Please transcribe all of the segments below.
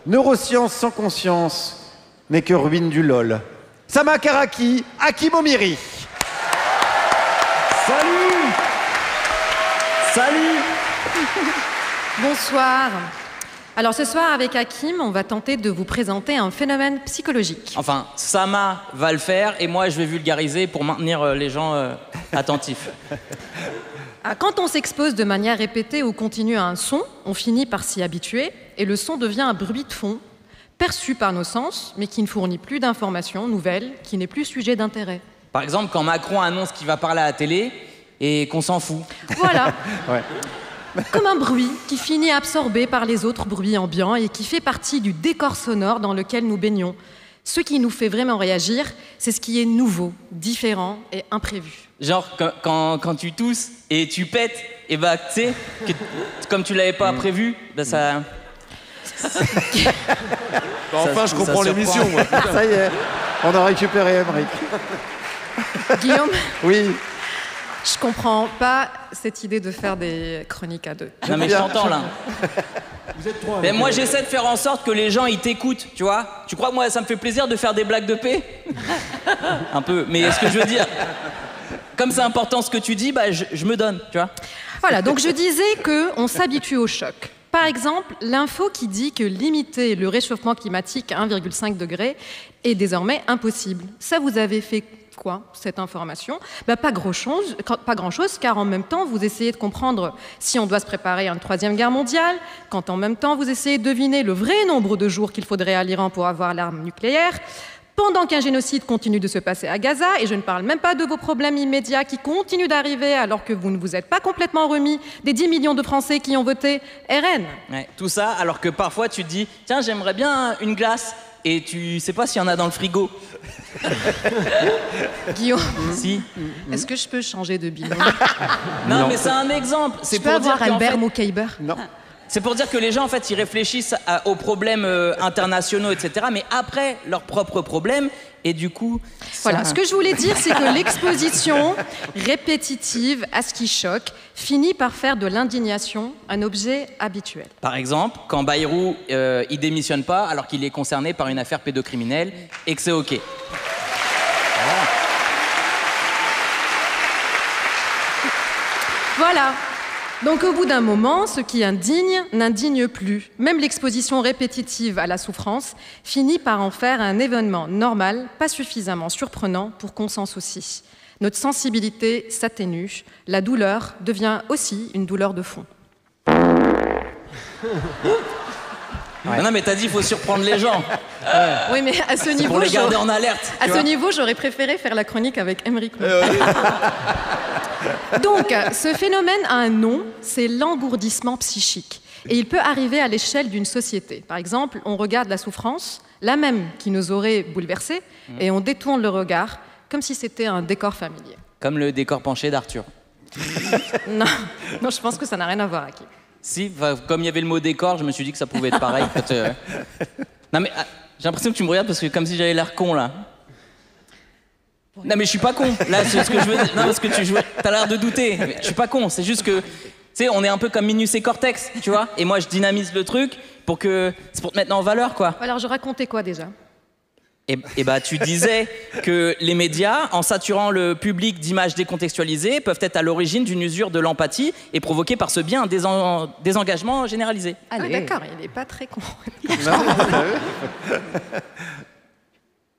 Neurosciences sans conscience n'est que ruine du LOL. Sama Karaki, Hakim Omiri. Salut. Salut. Bonsoir. Alors ce soir avec Hakim, on va tenter de vous présenter un phénomène psychologique. Enfin, Sama va le faire et moi je vais vulgariser pour maintenir les gens attentifs. Quand on s'expose de manière répétée ou continue à un son, on finit par s'y habituer et le son devient un bruit de fond, perçu par nos sens, mais qui ne fournit plus d'informations nouvelles, qui n'est plus sujet d'intérêt. Par exemple, quand Macron annonce qu'il va parler à la télé et qu'on s'en fout. Voilà. Ouais. Comme un bruit qui finit absorbé par les autres bruits ambiants et qui fait partie du décor sonore dans lequel nous baignons. Ce qui nous fait vraiment réagir, c'est ce qui est nouveau, différent et imprévu. Genre, quand tu tousses et tu pètes, et bah, tu sais, comme tu l'avais pas prévu, bah ça... Enfin, je comprends l'émission, moi. Ça y est, on a récupéré Emmerich. Guillaume, Oui. je comprends pas cette idée de faire des chroniques à deux. Non mais je t'entends là. Vous êtes trois. Mais moi j'essaie de faire en sorte que les gens ils t'écoutent, tu vois. Tu crois que moi ça me fait plaisir de faire des blagues de paix? Un peu, mais ce que je veux dire, comme c'est important ce que tu dis, bah je me donne, tu vois. Voilà, donc je disais qu'on s'habitue au choc. Par exemple, l'info qui dit que limiter le réchauffement climatique à 1,5 degré est désormais impossible. Ça, vous avez fait quoi, cette information? Pas grand-chose, car en même temps, vous essayez de comprendre si on doit se préparer à une troisième guerre mondiale, quand en même temps, vous essayez de deviner le vrai nombre de jours qu'il faudrait à l'Iran pour avoir l'arme nucléaire, pendant qu'un génocide continue de se passer à Gaza, et je ne parle même pas de vos problèmes immédiats qui continuent d'arriver alors que vous ne vous êtes pas complètement remis des 10 millions de Français qui ont voté RN. Ouais, tout ça alors que parfois tu te dis, tiens j'aimerais bien une glace, et tu sais pas s'il y en a dans le frigo. Guillaume, Si. est-ce que je peux changer de binôme? Non, mais c'est un exemple. Je C'est peux pour dire avoir qu'en Albert fait, Moukaïber? Non. c'est pour dire que les gens en fait ils réfléchissent aux problèmes internationaux, etc. Mais après leurs propres problèmes, et du coup. Voilà, ce que je voulais dire, c'est que l'exposition répétitive à ce qui choque finit par faire de l'indignation un objet habituel. Par exemple, quand Bayrou il démissionne pas alors qu'il est concerné par une affaire pédocriminelle et que c'est ok. Voilà. Donc au bout d'un moment, ce qui indigne n'indigne plus. Même l'exposition répétitive à la souffrance finit par en faire un événement normal, pas suffisamment surprenant pour qu'on s'en soucie. Notre sensibilité s'atténue, la douleur devient aussi une douleur de fond. Ouais. Non mais t'as dit il faut surprendre les gens. Oui, mais à ce niveau, Pour les garder en alerte. à tu ce vois. niveau, j'aurais préféré faire la chronique avec Emmerich. Donc, ce phénomène a un nom, c'est l'engourdissement psychique. Et il peut arriver à l'échelle d'une société. Par exemple, on regarde la souffrance, la même qui nous aurait bouleversés, et on détourne le regard comme si c'était un décor familier. Comme le décor penché d'Arthur. Non, non, je pense que ça n'a rien à voir, Hakim. Si, comme il y avait le mot décor, je me suis dit que ça pouvait être pareil. Non mais j'ai l'impression que tu me regardes parce que comme si j'avais l'air con là. Non mais je suis pas con. Là, c'est ce que je veux dire. Non parce que t'as l'air de douter. Mais je suis pas con. C'est juste que, tu sais, on est un peu comme Minus et Cortex, tu vois. Et moi, je dynamise le truc c'est pour te mettre en valeur, quoi. Alors, je racontais quoi déjà? Et bah, tu disais que les médias, en saturant le public d'images décontextualisées, peuvent être à l'origine d'une usure de l'empathie et provoquer par ce biais un désengagement généralisé. Ah, d'accord, il n'est pas très con.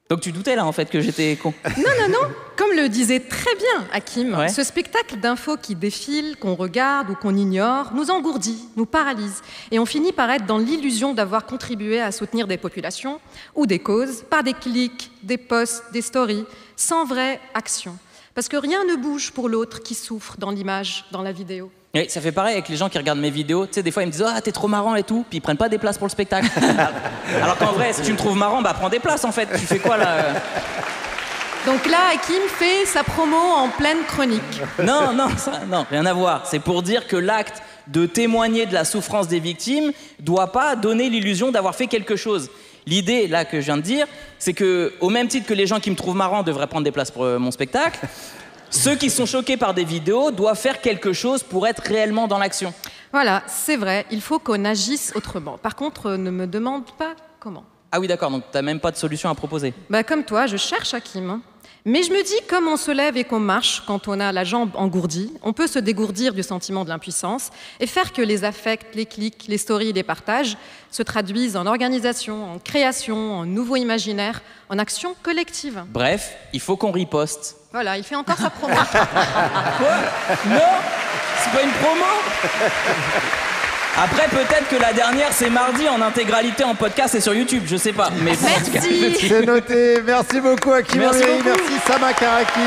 Donc tu doutais là en fait que j'étais con. Non. Comme le disait très bien Hakim, Ouais. ce spectacle d'infos qui défile, qu'on regarde ou qu'on ignore, nous engourdit, nous paralyse. Et on finit par être dans l'illusion d'avoir contribué à soutenir des populations ou des causes par des clics, des posts, des stories, sans vraie action. Parce que rien ne bouge pour l'autre qui souffre dans l'image, dans la vidéo. Oui, ça fait pareil avec les gens qui regardent mes vidéos. Tu sais, des fois, ils me disent « Ah, t'es trop marrant et tout », puis ils prennent pas des places pour le spectacle. Alors qu'en vrai, si tu me trouves marrant, bah prends des places en fait. Tu fais quoi là Donc là, Hakim fait sa promo en pleine chronique. Non, rien à voir. C'est pour dire que l'acte de témoigner de la souffrance des victimes doit pas donner l'illusion d'avoir fait quelque chose. L'idée, là, que je viens de dire, c'est que, au même titre que les gens qui me trouvent marrant devraient prendre des places pour mon spectacle, ceux qui sont choqués par des vidéos doivent faire quelque chose pour être réellement dans l'action. Voilà, c'est vrai, il faut qu'on agisse autrement. Par contre, ne me demande pas comment. Ah oui, d'accord, donc t'as même pas de solution à proposer. Comme toi, je cherche Hakim. Mais je me dis, comme on se lève et qu'on marche quand on a la jambe engourdie, on peut se dégourdir du sentiment de l'impuissance et faire que les affects, les clics, les stories, les partages se traduisent en organisation, en création, en nouveau imaginaire, en action collective. Bref, il faut qu'on riposte. Voilà, il fait encore sa promo. Quoi? Non, c'est pas une promo. Après, peut-être que la dernière, c'est mardi en intégralité en podcast et sur YouTube, je sais pas. Mais bon, en tout cas, Merci. C'est noté. Merci beaucoup, Hakim Merci Amiri. beaucoup. Merci, Sama Karaki.